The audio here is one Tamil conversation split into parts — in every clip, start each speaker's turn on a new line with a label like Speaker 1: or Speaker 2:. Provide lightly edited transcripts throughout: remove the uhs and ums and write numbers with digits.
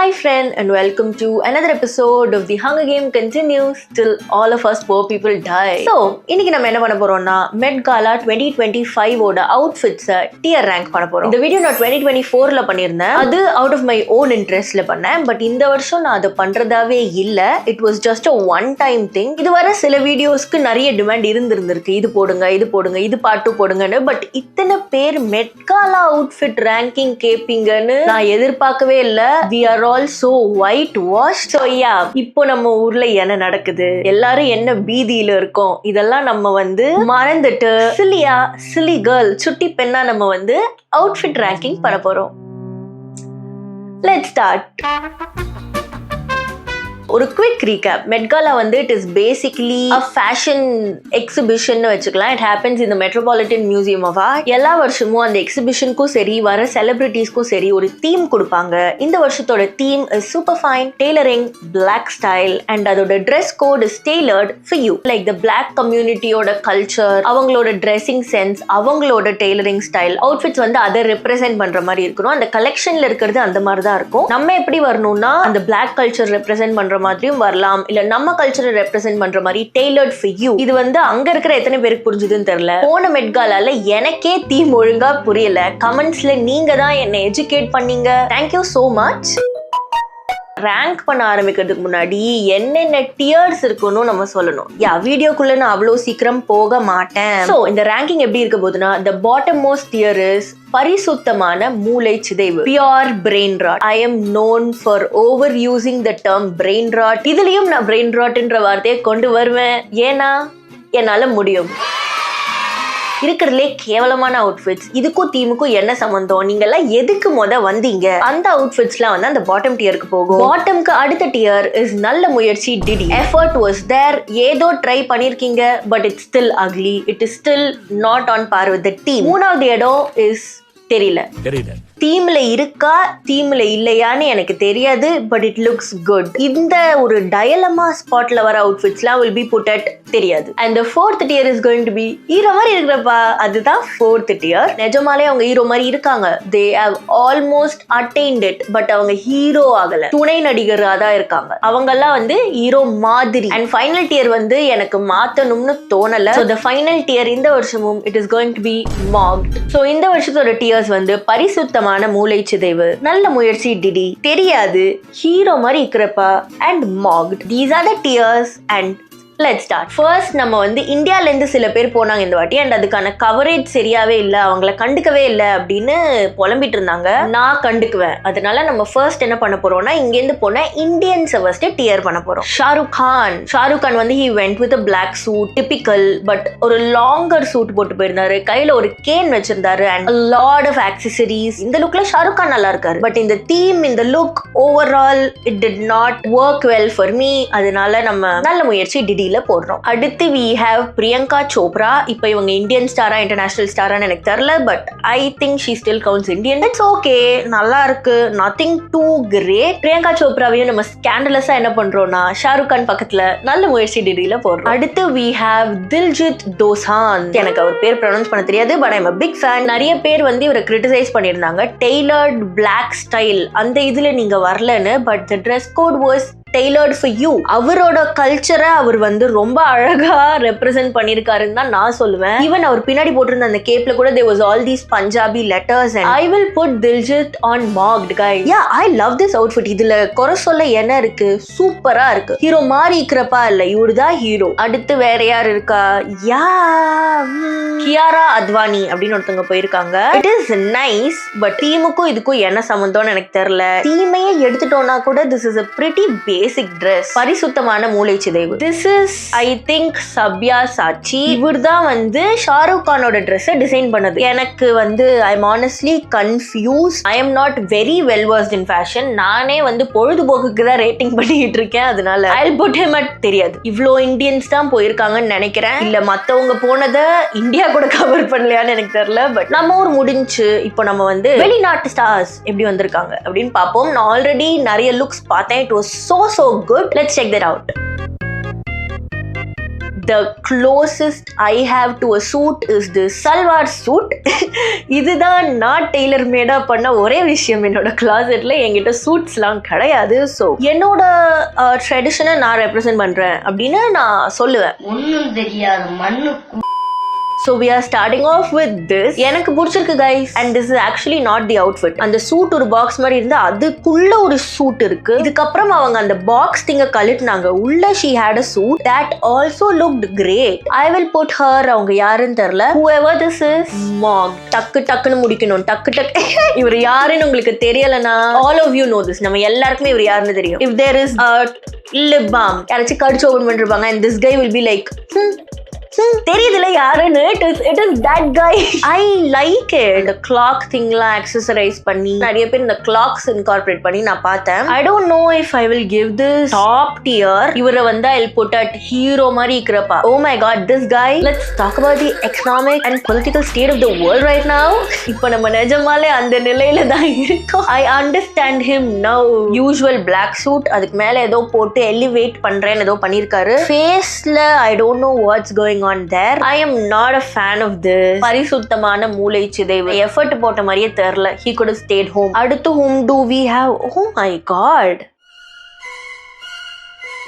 Speaker 1: Hi friend and welcome to another episode of The Hunger Game Continues Till All of Us Poor People Die. So, இன்னைக்கு நம்ம என்ன பண்ண போறோம்னா Met Gala 2025 ஓட outfits tier rank பண்ண போறோம். இந்த வீடியோ நான் 2024ல பண்ணிருந்தேன். அது out of my own interestல பண்ணேன். பட் இந்த வருஷம் நான் அதை பண்றதாவே இல்ல. It was just a one time thing. இதுவரை சில வீடியோஸ்க்கு நிறைய டிமாண்ட் இருந்திருக்கு. இது போடுங்க, இது பாட்டு போடுங்கன்னு. பட் இத்தனை பேர் Met Gala outfit ranking கேப்பீங்கன்னு நான் எதிர்பார்க்கவே இல்ல. We are all so whitewashed. So yeah, இப்போ நம்ம ஊர்ல என்ன நடக்குது, எல்லாரும் என்ன பீதியில இருக்கோம், இதெல்லாம் நம்ம மறந்துட்டு silly girl சுட்டி பெண்ணா நம்ம outfit ranking பண்ண போறோம். Let's start. ஒரு quick recap. Met Gala it is basically a fashion exhibition னு வச்சுக்கலாம். It happens in the Metropolitan Museum of Art. எல்லா வருஷமும் அந்த எக்ஸிபிஷனுக்கும் சரி வர செலிபிரிட்டிஸ்க்கும் சரி ஒரு தீம் கொடுப்பாங்க. இந்த வருஷத்தோட theme is super fine tailoring black style and அதோட dress code is tailored for you. Like the black communityயோட culture, அவங்களோட dressing sense, அவங்களோட tailoring style, outfits அதை represent பண்ற மாதிரி இருக்கணும். அந்த கலெக்ஷன்ல இருக்கிறது அந்த மாதிரி தான் இருக்கும். நம்ம எப்படி வரணும்னா அந்த black culture represent பண்ற மாதிரியும் வரலாம், இல்ல நம்ம கல்ச்சரை ரெப்ரசென்ட் பண்ற மாதிரி டெய்லர்ட் ஃபார் யூ. இது அங்க இருக்கிற எத்தனை பேருக்கு புரிஞ்சுதுன்னு தெரியல. போன Met Galaல எனக்கே தீம் ஒழுங்கா புரியல. கமெண்ட்ஸ்ல நீங்க தான் என்ன எஜுகேட் பண்ணீங்க. Thank you so much. ரேங்க் பண்ண ஆரம்பிக்கிறதுக்கு முன்னாடி என்னென்ன டியர்ஸ் இருக்குன்னு நம்ம சொல்லணும். வீடியோக்குள்ள நான் அவ்வளோ சீக்கிரம் போக மாட்டேன். ஸோ இந்த ரேங்கிங் எப்படி இருக்க போதுன்னா, the bottom most tier is பரிசுத்தமான மூளை சிதைவு, pure brain rot. I am known for over using the term brain rot. இதுலயும் நான் பிரெயின் ராட்ன்ற வார்த்தையை கொண்டு வருவேன், ஏன்னா என்னால முடியும். இருக்கிறதுலே கேவலமான அவுட்ஃபிட்ஸ். இதுக்கும் தீமுக்கும் என்ன சம்பந்தம், நீங்க எல்லாம் எதுக்கு வந்தீங்க? அந்த அவுட்ஃபிட்ஸ்லாம் அந்த பாட்டம் டியருக்கு போகும். பாட்டம்க்கு அடுத்த டியர் இஸ் நல்ல முயற்சி டிடி. எஃபர்ட் வாஸ் தேர், ஏதோ ட்ரை பண்ணிருக்கீங்க, but it's still ugly. It is still not on par with the team. மூணாவது இடம் இஸ் தெரியல. தீம்ல இருக்கா தீம்ல இல்லையான்னு எனக்கு தெரியாது, பட் இட் லுக்ஸ் குட். இந்த ஒரு டயலமா ஸ்பாட்ல வர அவுட்ஃபிட்ஸ்லாம் will be put at தெரியாது. And the fourth tier is going to be hero மாதிரி இருக்கிறப்பா. அதுதான் fourth tier. நிஜமாலே அவங்க ஹீரோ மாதிரி இருக்காங்க. they have almost attained it, but அவங்க ஹீரோ ஆகல, துணை நடிகரா தான் இருக்காங்க. அவங்க எல்லாம் ஹீரோ மாதிரி. அண்ட் ஃபைனல் டியர் எனக்கு மாத்தணும்னு தோணல. so the final tier இந்த வருஷமும் it is going to be mocked. so இந்த வருஷத்தோட டியர்ஸ் பரிசுத்தமான மூளை சிதைவு, நல்ல முயற்சி டிடி, தெரியாது, ஹீரோ மாதிரி இருக்கிறப்பா and mogged. These are the tiers and let's start. First நம்ம இந்தியால இருந்து சில பேர் போனாங்க இந்த வாட்டி. அண்ட் அதுக்கான கவரேஜ் சரியாவே இல்லை, அவங்கள கண்டுக்கவே இல்லை அப்படின்னு புலம்பிட்டு இருந்தாங்க. நான் கண்டுக்குவேன். அதனால நம்ம ஃபர்ஸ்ட் என்ன பண்ண போறோம்னா, இங்கேருந்து போன இந்தியன்ஸை ஃபர்ஸ்ட் டியர் பண்ண போறோம். Shahrukh Khan he went with a black suit, typical, but ஒரு லாங்கர் சூட் போட்டு போயிருந்தாரு, கையில ஒரு கேன் வச்சிருந்தாரு and a lot of accessories. இந்த லுக்ல ஷாருக் கான் நல்லா இருக்காரு. பட் இந்த தீம், இந்த look overall it did not work well for me. அதனால நம்ம நல்ல முயற்சி டிடி போடுறோம். அடுத்து we have பிரியங்கா சோப்ரா. இப்போ இவங்க இந்தியன் ஸ்டாரா இன்டர்நேஷனல் ஸ்டாரான்னு எனக்கு தெரியல, but I think she still counts Indian. It's okay, நல்லா இருக்கு, nothing too great. பிரியங்கா சோப்ராவையும் நம்ம ஸ்கேண்டலஸா என்ன பண்றோம்னா ஷாருக் கான் பக்கத்துல நல்ல முயற்சி டிடில போடுறோம். அடுத்து we have தில்ஜித் தோசான். எனக்கு அவர் பேர் ப்ரொனவுன்ஸ் பண்ண தெரியாது, but I'm a big fan. நிறைய பேர் இவரை கிரிட்டிசைஸ் பண்ணியிருந்தாங்க, டெய்லர்ட் பிளாக் ஸ்டைல் அந்த இதுல நீங்க வரலன்னு. But the dress code was tailored for you. அவரோட கல்ச்சரை அவர் ரொம்ப அழகா ரெப்ரசென்ட் பண்ணிருக்காருன்னு தான் நான் சொல்லுவேன். ஈவன் அவர் பின்னாடி போட்டிருந்த அந்த கேப்ல கூட there was all these Punjabi letters and I will put Diljit on mocked guys. Yeah, I love this outfit. இதுல குறை சொல்ல என்ன இருக்கு, சூப்பரா இருக்கு. ஹீரோ மாதிரி இருக்கிறப்பா இல்ல, இவருதான் ஹீரோ. அடுத்து வேற யார் இருக்கா, கியாரா அத்வானி அப்படின்னு ஒருத்தவங்க போயிருக்காங்க. இட் இஸ் நைஸ், பட் டீமுக்கும் இதுக்கும் என்ன சம்பந்தம்னு எனக்கு தெரியல. டீமையே எடுத்துட்டோம்னா கூட this is a pretty basic dress. பரிசுத்தமான மூளை சிதைவு. This is I think சப்யாசாச்சி. இவர்தான் ஷாருக் கானோட ட்ரெஸ் டிசைன் பண்ணது. எனக்கு I'm honestly confused. I am not very well versed in fashion. நானே பொழுதுபோக்குக்கு தான் ரேட்டிங் பண்ணிட்டு இருக்கேன். அதனால I'll put him at தெரியாது. இவ்ளோ இந்தியன்ஸ் தான் போயிருக்காங்கன்னு நினைக்கிறேன். இல்ல மத்தவங்க போனதை இந்தியா கூட கவர் பண்ணலையான்னு எனக்கு தெரியல. பட் நம்ம ஊர் முடிஞ்சு இப்போ நம்ம வெளிநாட்டு ஸ்டார்ஸ் எப்படி வந்திருக்காங்க அப்படின்னு பார்ப்போம். நான் ஆல்ரெடி நிறைய லுக்ஸ் பார்த்தேன். It was so good. Let's check that out. the closest I have to a suit is this salwar suit. இதுதான் நான் டெய்லர் மேடா பண்ண ஒரே விஷயம். என்னோட கிளாசெட்ல என்கிட்ட சூட்ஸ்லாம் கிடையாது. ஸோ என்னோட ட்ரெடிஷனை நான் ரெப்ரசென்ட் பண்றேன் அப்படின்னு நான் சொல்லுவேன்.
Speaker 2: ஒன்னும் தெரியாது மண்ணு.
Speaker 1: So we are starting off with this. எனக்கு பிடிச்சிருக்கு guys, and this is actually not the outfit. அந்த சூட் ஒரு பாக்ஸ் மாதிரி இருந்தா அதுக்குள்ள ஒரு சூட் இருக்கு. இதுக்கப்புறம் அவங்க அந்த பாக்ஸ் திங்க கழட்டினாங்க. உள்ள she had a suit that also looked great. I will put her, அவங்க யாருன்னு தெரியல, whoever this is, Mog. டக்குன்னு முடிக்கணும். டக்கு இவர் யாருன்னு உங்களுக்கு தெரியலனா all of you know this. நம்ம எல்லாருக்குமே இவர் யாருன்னு தெரியும். If there is a lip balm, யாராச்சும் கடிச்சு ஓபன் பண்ணிருப்பாங்க, and this guy will be like தெரியுதுல யாருன்னு. it is that guy. I like it. the clock thingலாம் accessorize பண்ணி நிறைய பேர் இந்த clocks incorporate பண்ணி நான் பார்த்தேன். I don't know if I will give this top tier. இவரை வந்து I'll put at hero மாதிரி இருக்கிறப்பா. Oh my god, this guy. Let's talk about the economic and political state of the world right now. இப்போ நம்ம நிஜமாலே அந்த நிலையில தான் இருக்கோம். I understand him now. Usual black suit, அதுக்கு மேல ஏதோ போட்டு elevate பண்றேன்னு ஏதோ பண்ணிருக்காரு. Faceல I don't know what's going on there. I am not a fan of this. பரிசுத்தமான மூளை சிதைவு. எஃபர்ட் போட்ட மாதிரியே தெரியல. He could have stayed home. அடுத்து whom do we have? Oh my god,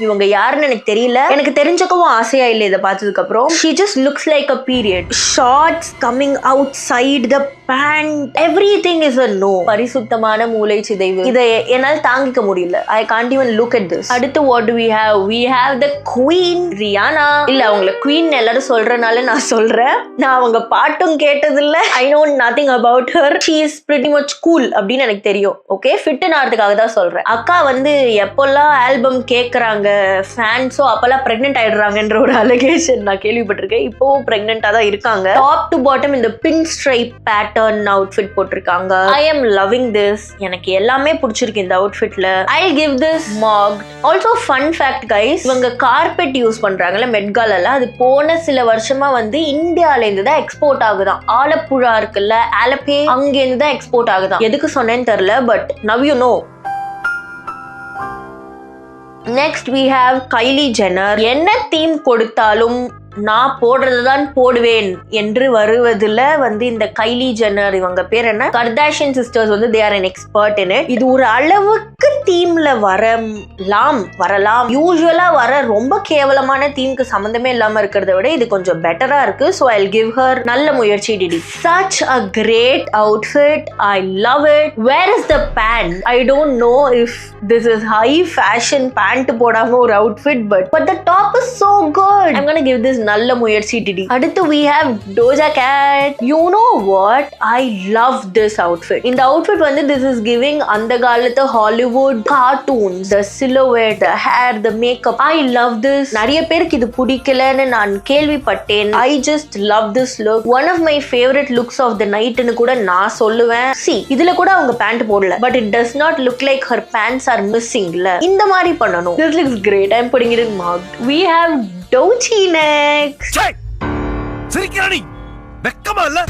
Speaker 1: இவங்க யாருன்னு எனக்கு தெரியல. எனக்கு தெரிஞ்சுக்கவும் ஆசையா இல்லை இதை பார்த்ததுக்கு அப்புறம். She just looks like a period. Shorts coming outside the pant. Everything is a no. பரிசுத்தமான மூளை சிதைவு. இதை என்னால் தாங்கிக்க முடியல. I can't even look at this. அடுத்து what do we have? We have the queen Rihanna. இல்ல அவங்கள queen எல்லாரும் சொல்றனால நான் சொல்றேன். நான் அவங்க பாட்டும் கேட்டதில்ல. I know nothing about her. She is pretty much cool அப்படின்னு எனக்கு தெரியும். ஓகே, ஃபிட் ஆகிறதுக்காக தான் சொல்றேன். அக்கா வந்து எப்பெல்லாம் ஆல்பம் கேட்கறாங்க ஃபேன்ஸோ அப்பெல்லாம் பிரெக்னென்ட் ஆயிடுறாங்கன்ற ஒரு அலிகேஷன் நான் கேள்விப்பட்டிருக்கேன். இப்போவும் பிரெக்னென்ட்டா தான் இருக்காங்க. டாப் டு பாட்டம் இந்த பின் ஸ்ட்ரைப் பேட்டர்ன் அவுட்ஃபிட் போட்டிருக்காங்க. I am loving this. எனக்கு எல்லாமே பிடிச்சிருக்கு இந்த அவுட்ஃபிட்ல. I give this mog. Also fun fact guys, இவங்க கார்பெட் யூஸ் பண்றாங்கல்ல மெட்கால, அது போன சில வருஷமா வந்து இந்தியால இருந்து தான் எக்ஸ்போர்ட் ஆகுதான். ஆலப்புழா இருக்குல்ல, ஆலப்பே, அங்க இருந்து தான் எக்ஸ்போர்ட் ஆகுதான். எதுக்கு சொன்னேன்னு தெரியல, but now you know. Next we have Kylie Jenner. என்ன தீம் கொடுத்தாலும் நான் போடுறதுதான் போடுவேன் என்று வருவதுல வந்து இந்த கைலி ஜென்னர், இவங்க பேர் என்ன, கர்தாஷியன் சிஸ்டர்ஸ் வந்து they are an expert in it. இது ஒரு அளவுக்கு தீம்ல வரலாம். யூசுவலா வர ரொம்ப கேவலமான தீம்க்கு சம்பந்தமே இல்லாம இருக்கிறத விட இது கொஞ்சம் பெட்டரா இருக்கு. So I'll give her நல்ல முயற்சி DD. Such a great outfit. I love it. Where is the pant? I don't know if this is high fashion pant போடாம ஒரு outfit, but the top is so good. I'm gonna give this நல்ல முயற்சி டிடி. அடுத்து we have Doja Cat. You know what? I love this outfit. இந்த outfit வந்து this is giving அந்த காலத்து Hollywood cartoons, the silhouette, the hair, the makeup. I love this. நிறைய பேருக்கு இது பிடிக்கலன்னு நான் கேள்விப்பட்டேன். I just love this look. One of my favorite looks of the night னு கூட நான் சொல்லுவேன். See, இதுல கூட அவங்க பேண்ட் போடல, but it does not look like her pants are missing. இந்த மாதிரி பண்ணணும். This looks great. I'm putting it in marked. We have Doechii next.
Speaker 3: சிரிக்கிறானி வெக்கமா இல்ல?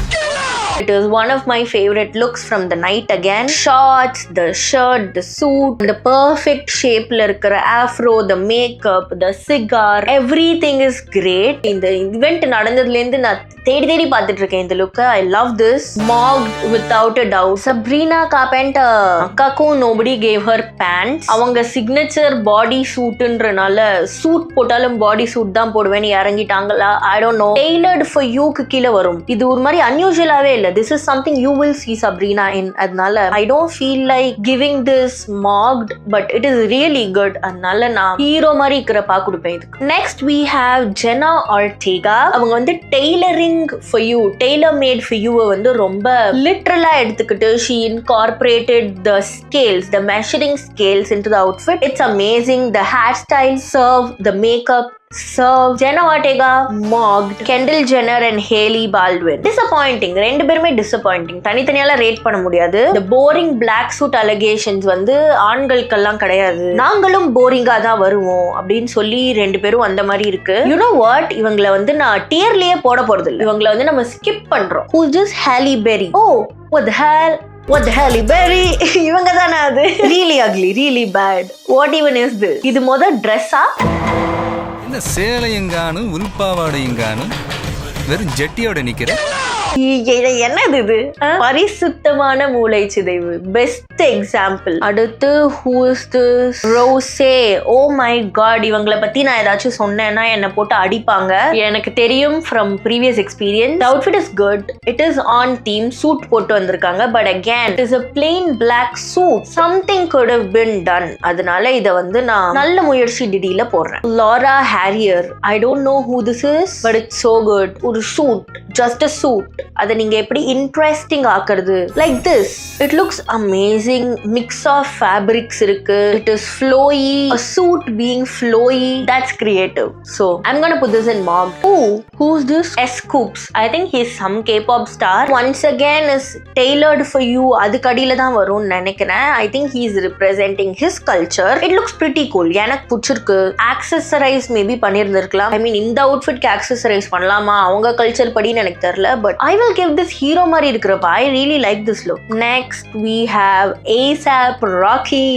Speaker 1: It is one of my favorite looks from the night again. Shorts, the shirt, the suit, the perfect shape la irukra afro, the makeup, the cigar, everything is great. In the event nadandadla irundhu na தேடி பார்த்துட்டு இருக்கேன் இந்த look. I love this. Mogged without a doubt. Sabrina Carpenter. அக்காக்கும் nobody gave her pants. அவங்க சிக்னேச்சர் பாடி சூட்ன்றனால சூட் போட்டாலும் பாடி சூட் தான் போடுவேன்னு இறங்கிட்டாங்களா? I don't know. Tailored for youக்கு கீழே வரும். இது ஒரு மாதிரி அன்யூஷுவலாவே இல்லை. This is something you will see Sabrina in. அதனால I don't feel like giving this mogged, but it is really good. அதனால நான் ஹீரோ மாதிரி இருக்கிறப்பா கொடுப்பேன் இதுக்கு. Next we have Jenna Ortega. அவங்க வந்து tailoring for you, tailor made for you வந்து ரொம்ப லிட்டரலா எடுத்துக்கிட்டு she incorporated the scales, the measuring scales into the outfit. It's amazing. The hairstyle serve, the makeup serve. Jenna Ortega mocked Kendall Jenner and Hailey Baldwin. Disappointing. ரெண்டு பேருமே disappointing. தனித்தனியால ரேட் பண்ண முடியாது. The boring black suit allegations வந்து ஆண்களுக்கெல்லாம் கிடையாது, நாங்களும் போரிங்கா தான் வருவோம் அப்படின்னு சொல்லி ரெண்டு பேரும் அந்த மாதிரி இருக்கு. You know what? இவங்களை வந்து நான் டியர்லயே போட போறது இல்லை. இவங்களை வந்து நம்ம ஸ்கிப் பண்றோம். Who's this Halle Berry? Oh, what the hell? What the Halle Berry? இவங்க தானே அது? Really ugly, really bad. What even is this? இது மொத ட்ரெஸ்ஸா?
Speaker 4: இந்த சேலையங்கானும் உள்பாவாடையங்கானும் வெறும் ஜெட்டியோட நிக்கிற.
Speaker 1: என்னது இது? பரிசுத்தமான மூளை சிதைவு. Best example. அடுத்து who is this? Rose. Oh my God, இவங்களை பத்தி நான் ஏதாச்சும் சொன்னேன்னா என்னை போட்டு அடிப்பாங்க. எனக்கு தெரியும் from previous experience. The outfit is good. It is on theme. Suit போட்டு வந்திருக்காங்க. But again, it is a plain black suit. Something could have been done. அதனால இதை வந்து நான் நல்ல முயற்சி டிடியில போடுறேன். Laura Harrier. I don't know who this is, but it's so good. ஒரு சூட், just a suit. அதை நீங்க எப்படி இன்ட்ரெஸ்டிங் ஆக்குறது? Like this. It looks amazing. Mix of fabrics இருக்கு. It is flowy. A suit being flowy, that's creative. So I'm gonna put this in mock. Who's this? Scoops. I think he's some K-pop star. Once again is tailored for you. அது கடியில தான் வரும்னு நினைக்கிறேன். I think he's representing his culture. It looks pretty cool. எனக்கு பிடிச்சிருக்கு. ஆக்சசரைஸ் மேபி பண்ணியிருந்திருக்கலாம். I mean இந்த அவுட்ஃபிட்க்கு ஆக்சசரைஸ் பண்ணலாமா அவங்க கல்ச்சர் படின்னு எனக்கு தெரியல. But I will give this hero மாதிரி இருக்கிறப்ப I really like this look. Next we have ASAP Rocky.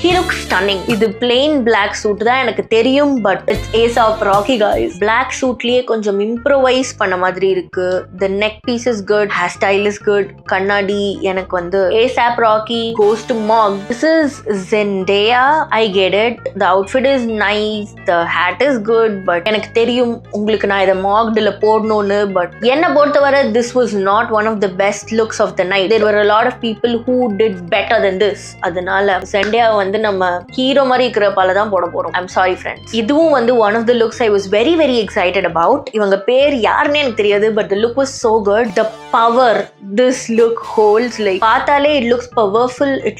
Speaker 1: He looks stunning. இது plain black suit தான் எனக்கு தெரியும், but it's ASAP Rocky guys. Black suitலயே கொஞ்சம் improvise பண்ண மாதிரி இருக்கு. The neck piece is good, hairstyle is good. கண்ணாடி எனக்கு வந்து ASAP Rocky goes to Mog. This is Zendaya. I get it. The outfit is nice. The hat is good, but எனக்கு தெரியும் உங்களுக்கு நான் இதை மாக்டுல போடணும்னு. பட் என்ன பொறுத்தவரை this was not one of the best looks of the night. There were a lot of people who did better than this. அதனால Zendaya வந்து நம்ம ஹீரோ மாதிரி இருக்கிறப்பால தான் போட போறோம். I'm sorry friends. இதுவும் வந்து one of the looks I was very very excited about. இவங்க பேர் யாருன்னே எனக்கு தெரியாது, but the look was so good. The power this look holds, like பார்த்தாலே it looks powerful. It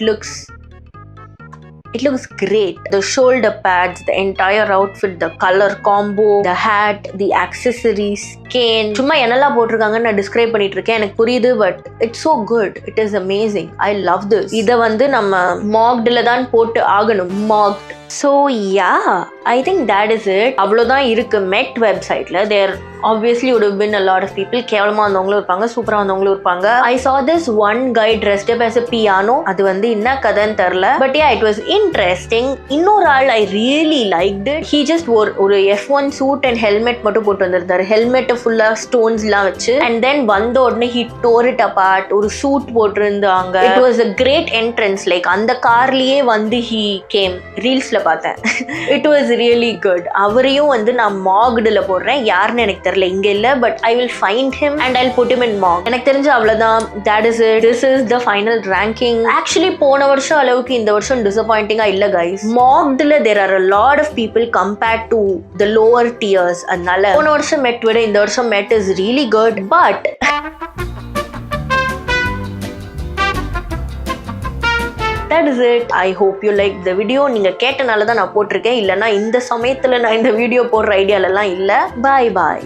Speaker 1: looks great. The shoulder pads, the entire outfit, the color combo, the hat, the accessories, cane. சும்மா என்னெல்லாம் போட்டிருக்காங்கன்னு நான் டிஸ்கிரைப் பண்ணிட்டு இருக்கேன். எனக்கு புரியுது, but it's so good. It is amazing. I love this. இதை வந்து நம்ம மாக்டுல தான் போட்டு ஆகணும். Mocked. So yeah, I think that is it. அவ்வளோதான் இருக்கு மெட் வெப்சைட்ல. There obviously would have been a lot of people. கேவலமா வந்தவங்களும் இருப்பாங்க, சூப்பரா வந்தவங்களும் இருப்பாங்க. I saw this one guy dressed up as a piano. அது வந்து என்ன கதைன்னு தெரியல, but yeah, it was interesting. இன்னொரு ஆள் I really liked it. He just wore ஒரு F1 suit and helmet மட்டும் போட்டு வந்திருந்தாரு. ஹெல்மெட் ஃபுல்லா ஸ்டோன்ஸ்லாம் வச்சு, and then வந்த உடனே he tore it apart. ஒரு சூட் போட்டிருந்தாங்க. It was a great entrance. Like அந்த கார்லயே வந்து he came. ரீல்ஸ்ல பார்த்தேன். It was really good. அவரையும் வந்து நான் மாக்டுல போடுறேன். யாருன்னு எனக்கு தெரியல இங்க இல்ல, but I will find him and I'll put him in mock. எனக்கு தெரிஞ்ச அவ்வளவுதான். That is it. This is the final ranking. Actually போன வருஷம் அளவுக்கு இந்த வருஷம் டிசப்பாயிண்டிங்கா இல்ல guys. மாக்டுல there are a lot of people compared to the lower tiers. அதனால போன வருஷம் மெட் விட இந்த வருஷம் மெட் is really good, but that is it. I hope you like the video. நீங்க கேட்டனால தான் நான் போட்டிருக்கேன். இல்லைன்னா இந்த சமயத்துல நான் இந்த வீடியோ போடுற ஐடியாலலாம் இல்லை. Bye bye.